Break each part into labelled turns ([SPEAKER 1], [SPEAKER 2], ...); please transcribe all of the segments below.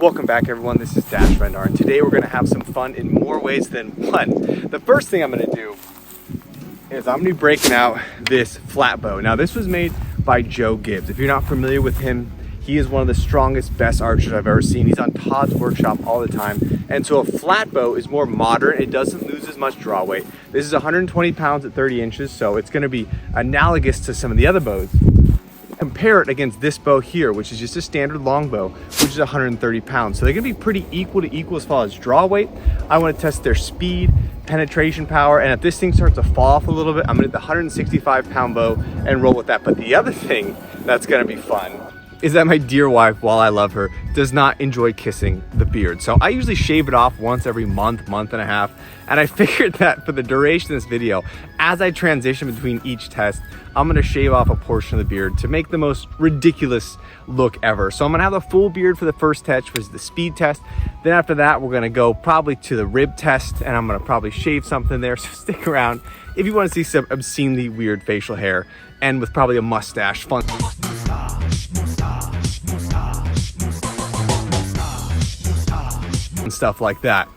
[SPEAKER 1] Welcome back everyone, this is Dash Rendar, and today we're going to have some fun in more ways than one. The first thing I'm going to do is I'm going to be breaking out this flatbow. Now this was made by Joe Gibbs. If you're not familiar with him, he is one of the strongest, best archers I've ever seen. He's on Todd's workshop all the time. And so a flatbow is more modern. It doesn't lose as much draw weight. This is 120 pounds at 30 inches, so it's going to be analogous to some of the other bows. Compare it against this bow here, which is just a standard longbow, which is 130 pounds. So they're gonna be pretty equal to equal as far as draw weight. I wanna test their speed, penetration power, and if this thing starts to fall off a little bit, I'm gonna hit the 165 pound bow and roll with that. But the other thing that's gonna be fun is that my dear wife, while I love her, does not enjoy kissing the beard. So I usually shave it off once every month and a half. And I figured that for the duration of this video, as I transition between each test, I'm gonna shave off a portion of the beard to make the most ridiculous look ever. So I'm gonna have a full beard for the first test, which is the speed test. Then after that, we're gonna go probably to the rib test, and I'm gonna probably shave something there. So stick around if you wanna see some obscenely weird facial hair, and with probably a mustache, fun. And stuff like that.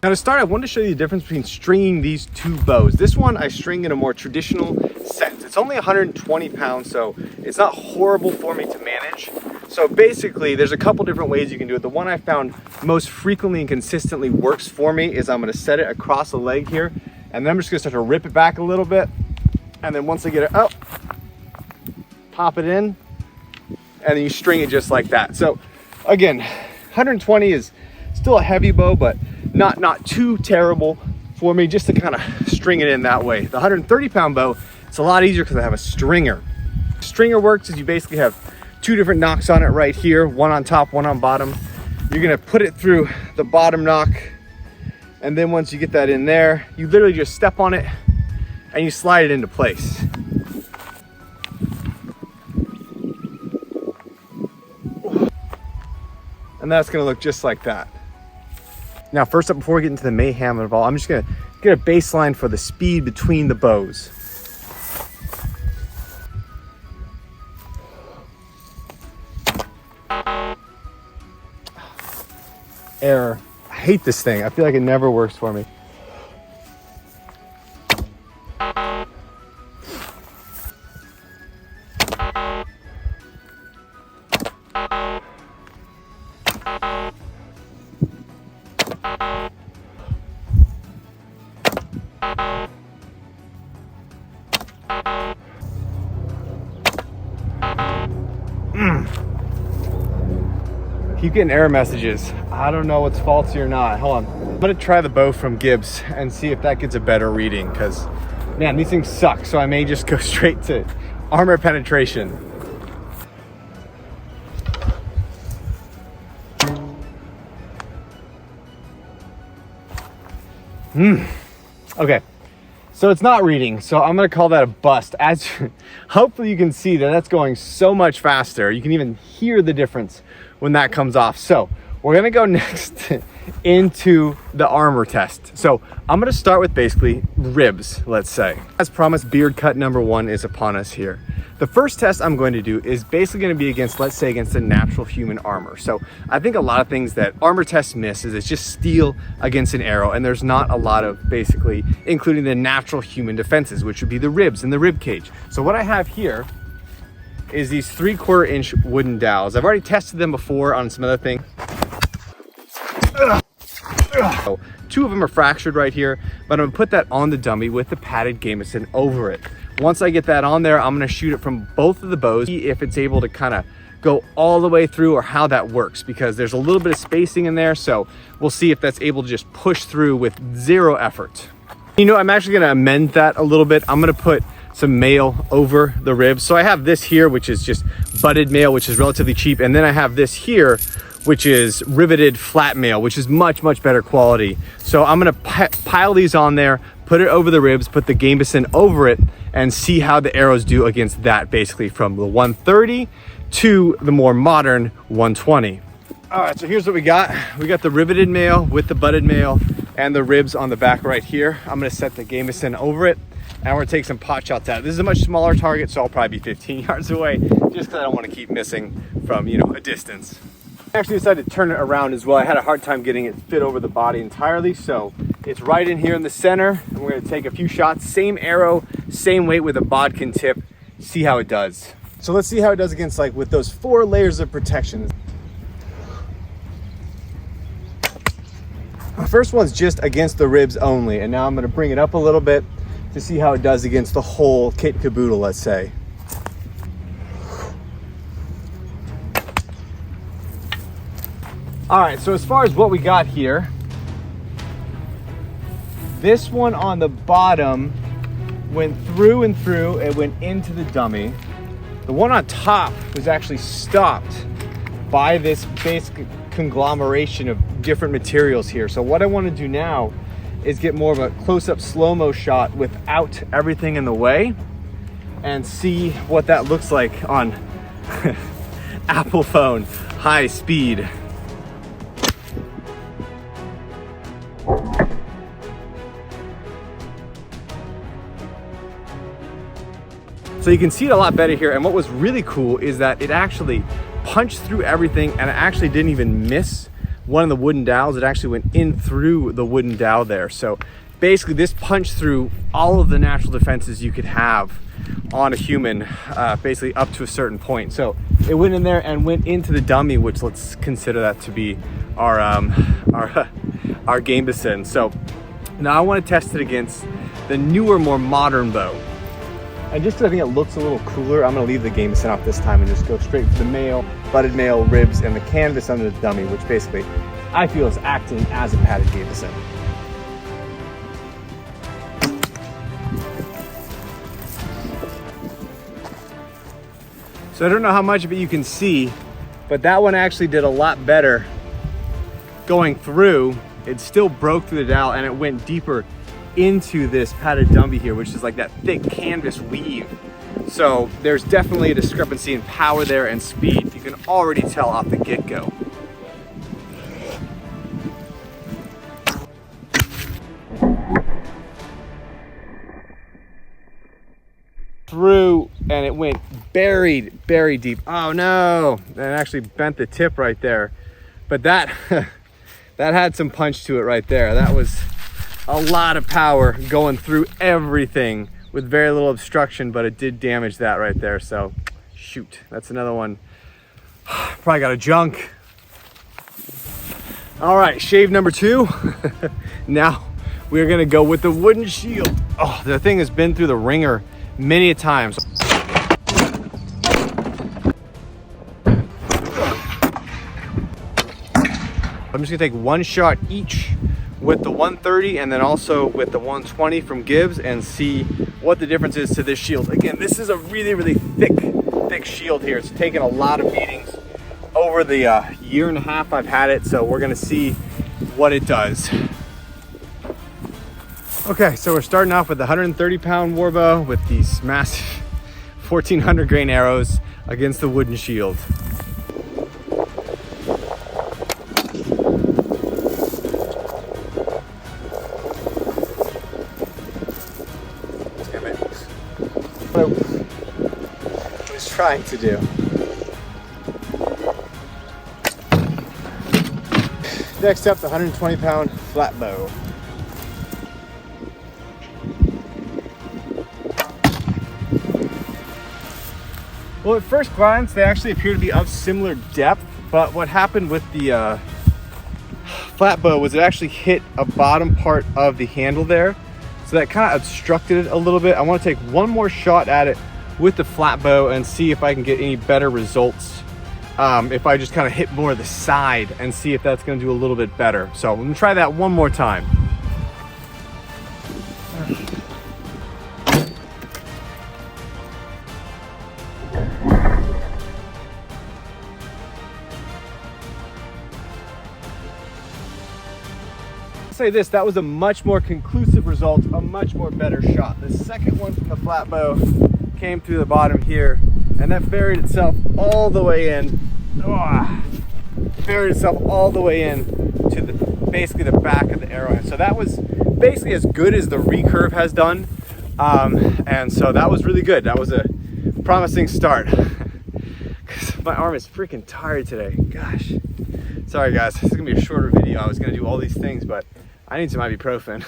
[SPEAKER 1] Now to start, I wanted to show you the difference between stringing these two bows. This one I string in a more traditional sense. It's only 120 pounds, so it's not horrible for me to manage. So basically, there's a couple different ways you can do it. The one I found most frequently and consistently works for me is I'm gonna set it across the leg here, and then I'm just gonna start to rip it back a little bit. And then once I get it up, pop it in, and then you string it just like that. So again, 120 is still a heavy bow, but not too terrible for me, just to kind of string it in that way. The 130 pound bow, it's a lot easier because I have a stringer. Stringer works is you basically have two different nocks on it right here, one on top, one on bottom. You're gonna put it through the bottom knock, and then once you get that in there, you literally just step on it and you slide it into place. And that's gonna look just like that. Now, first up, before we get into the mayhem of all, I'm just gonna get a baseline for the speed between the bows. Error. I hate this thing. I feel like it never works for me. Keep getting error messages. I don't know what's faulty or not. Hold on. I'm gonna try the bow from Gibbs and see if that gets a better reading, because man, these things suck. So I may just go straight to armor penetration. Okay. So it's not reading, so I'm gonna call that a bust. As hopefully you can see that that's going so much faster. You can even hear the difference when that comes off. So we're gonna go next into the armor test. So I'm gonna start with basically ribs, let's say. As promised, beard cut number one is upon us here. The first test I'm going to do is basically going to be against, let's say, against a natural human armor. So I think a lot of things that armor tests miss is it's just steel against an arrow, and there's not a lot of basically including the natural human defenses, which would be the ribs and the rib cage. So what I have here is these 3/4 inch wooden dowels. I've already tested them before on some other things. So two of them are fractured right here, but I'm gonna put that on the dummy with the padded gambeson over it. Once I get that on there, I'm gonna shoot it from both of the bows, see if it's able to kind of go all the way through or how that works, because there's a little bit of spacing in there. So we'll see if that's able to just push through with zero effort. You know, I'm actually gonna amend that a little bit. I'm gonna put some mail over the ribs. So I have this here, which is just butted mail, which is relatively cheap. And then I have this here, which is riveted flat mail, which is much, much better quality. So I'm gonna pile these on there, put it over the ribs, put the gambeson over it, and see how the arrows do against that, basically from the 130 to the more modern 120. All right, so here's what we got. We got the riveted mail with the butted mail and the ribs on the back right here. I'm gonna set the gambeson over it, and we're gonna take some pot shots at it. This is a much smaller target, so I'll probably be 15 yards away, just because I don't want to keep missing from, you know, a distance. I actually decided to turn it around as well. I had a hard time getting it fit over the body entirely, so it's right in here in the center, and we're gonna take a few shots. Same arrow, same weight with a bodkin tip, see how it does. So let's see how it does against, like, with those 4 layers of protection. The first one's just against the ribs only, and now I'm gonna bring it up a little bit to see how it does against the whole kit and caboodle, let's say. All right, so as far as what we got here, this one on the bottom went through and through, it went into the dummy. The one on top was actually stopped by this basic conglomeration of different materials here. So what I want to do now is get more of a close-up slow-mo shot without everything in the way and see what that looks like on Apple phone high speed. So you can see it a lot better here, and what was really cool is that it actually punched through everything, and it actually didn't even miss one of the wooden dowels. It actually went in through the wooden dowel there. So basically this punched through all of the natural defenses you could have on a human, basically up to a certain point. So it went in there and went into the dummy, which let's consider that to be our gambeson. So now I want to test it against the newer, more modern bow. And just because I think it looks a little cooler, I'm gonna leave the gambeson off this time and just go straight for the mail, butted mail, ribs, and the canvas under the dummy, which basically I feel is acting as a padded gambeson. So I don't know how much of it you can see, but that one actually did a lot better going through. It still broke through the dowel and it went deeper into this padded dummy here, which is like that thick canvas weave. So there's definitely a discrepancy in power there and speed. You can already tell off the get-go. Through, and it went buried deep. Oh no, and it actually bent the tip right there. But that that had some punch to it right there. That was a lot of power going through everything with very little obstruction, but it did damage that right there. So shoot, that's another one. Probably got a junk. All right, shave number 2. Now we're gonna go with the wooden shield. Oh, the thing has been through the ringer many a times. I'm just gonna take one shot each with the 130 and then also with the 120 from Gibbs and see what the difference is to this shield. Again, this is a really thick shield here. It's taken a lot of beatings over the year and a half I've had it, so we're gonna see what it does. Okay, so we're starting off with the 130-pound warbow with these massive 1400 grain arrows against the wooden shield. What I was trying to do. Next up, the 120-pound flatbow. Well, at first glance, they actually appear to be of similar depth, but what happened with the flatbow was it actually hit a bottom part of the handle there. So that kind of obstructed it a little bit. I want to take one more shot at it with the flatbow and see if I can get any better results. If I just kind of hit more of the side and see if that's going to do a little bit better. So I'm going to try that one more time. I'll say this, that was a much more conclusive result, a much more better shot. The second one from the flat bow came through the bottom here, and that buried itself all the way in. Buried itself all the way in to basically the back of the arrowhead. So that was basically as good as the recurve has done. And so that was really good. That was a promising start. My arm is freaking tired today. Gosh. Sorry guys, this is gonna be a shorter video. I was gonna do all these things, but I need some ibuprofen.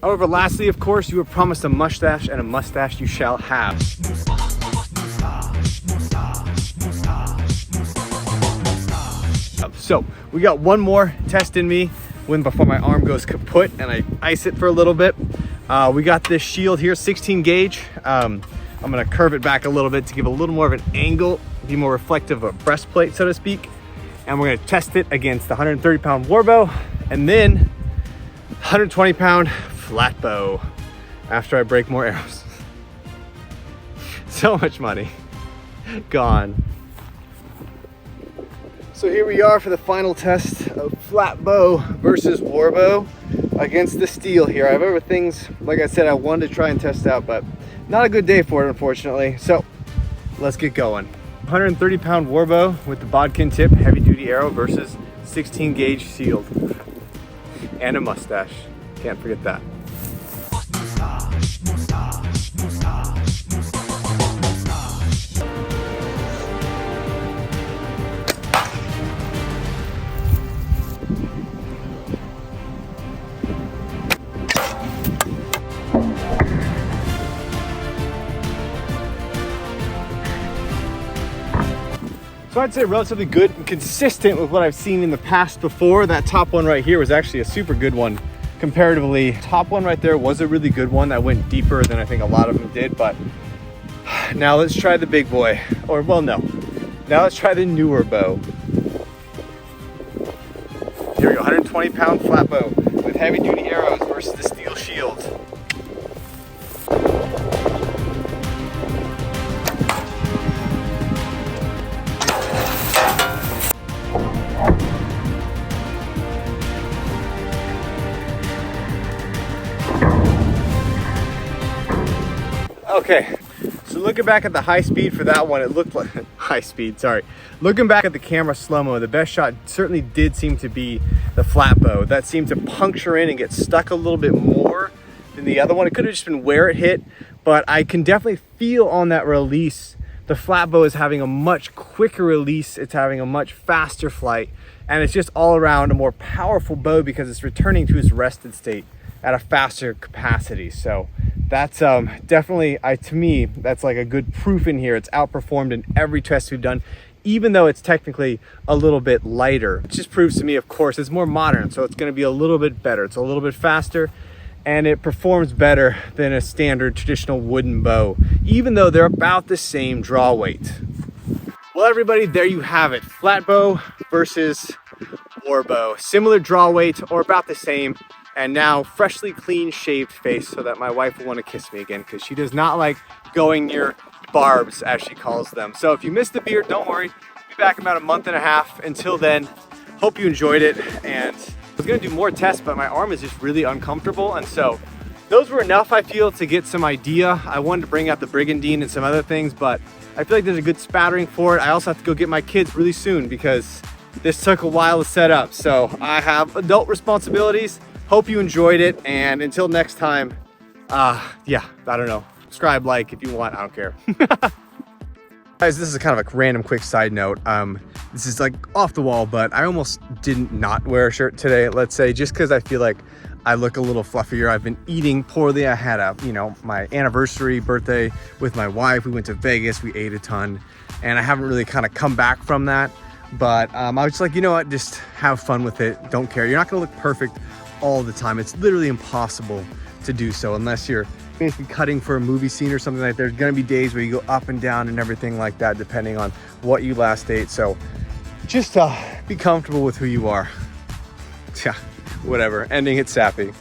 [SPEAKER 1] However, lastly, of course, you were promised a mustache, and a mustache you shall have. So we got one more test in me before my arm goes kaput and I ice it for a little bit. We got this shield here, 16 gauge. I'm gonna curve it back a little bit to give a little more of an angle, be more reflective of a breastplate, so to speak. And we're gonna test it against the 130 pound warbow and then 120 pound flatbow after I break more arrows. So much money gone. So here we are for the final test of flatbow versus warbow against the steel here. I have other things, like I said, I wanted to try and test out, but not a good day for it, unfortunately. So let's get going. 130 pound warbow with the bodkin tip heavy duty arrow versus 16 gauge shield and a mustache. Can't forget that. So I'd say relatively good and consistent with what I've seen in the past before. That top one right here was actually a super good one comparatively. Top one right there was a really good one that went deeper than I think a lot of them did, but now let's try the big boy. Or, well, no. Now let's try the newer bow. Here we go, 120 pound flat bow with heavy duty arrows versus the steel shield. Okay, so looking back at the high speed for that one, it looked like high speed, sorry. Looking back at the camera slow-mo, the best shot certainly did seem to be the flat bow. That seemed to puncture in and get stuck a little bit more than the other one. It could have just been where it hit, but I can definitely feel on that release, the flat bow is having a much quicker release. It's having a much faster flight, and it's just all around a more powerful bow because it's returning to its rested state at a faster capacity. So that's definitely, to me, that's like a good proof in here. It's outperformed in every test we've done, even though it's technically a little bit lighter. It just proves to me, of course, it's more modern, so it's gonna be a little bit better. It's a little bit faster, and it performs better than a standard traditional wooden bow, even though they're about the same draw weight. Well, everybody, there you have it. Flat bow versus warbow. Similar draw weight, or about the same. And now freshly clean shaved face so that my wife will want to kiss me again because she does not like going near barbs, as she calls them. So if you missed the beard, don't worry. Be back in about a month and a half. Until then, hope you enjoyed it. And I was going to do more tests, but my arm is just really uncomfortable. And so those were enough, I feel, to get some idea. I wanted to bring out the brigandine and some other things, but I feel like there's a good spattering for it. I also have to go get my kids really soon because this took a while to set up. So I have adult responsibilities. Hope you enjoyed it, and until next time, yeah, I don't know. Subscribe, like if you want, I don't care. Guys, this is kind of a random quick side note. This is like off the wall, but I almost didn't not wear a shirt today, let's say, just because I feel like I look a little fluffier. I've been eating poorly. I had my anniversary birthday with my wife. We went to Vegas, we ate a ton, and I haven't really kind of come back from that. But I was just like, you know what, just have fun with it. Don't care. You're not gonna look perfect all the time. It's literally impossible to do so unless you're basically cutting for a movie scene or something like that. There's gonna be days where you go up and down and everything like that, depending on what you last ate. So just be comfortable with who you are. Yeah, whatever. Ending it sappy.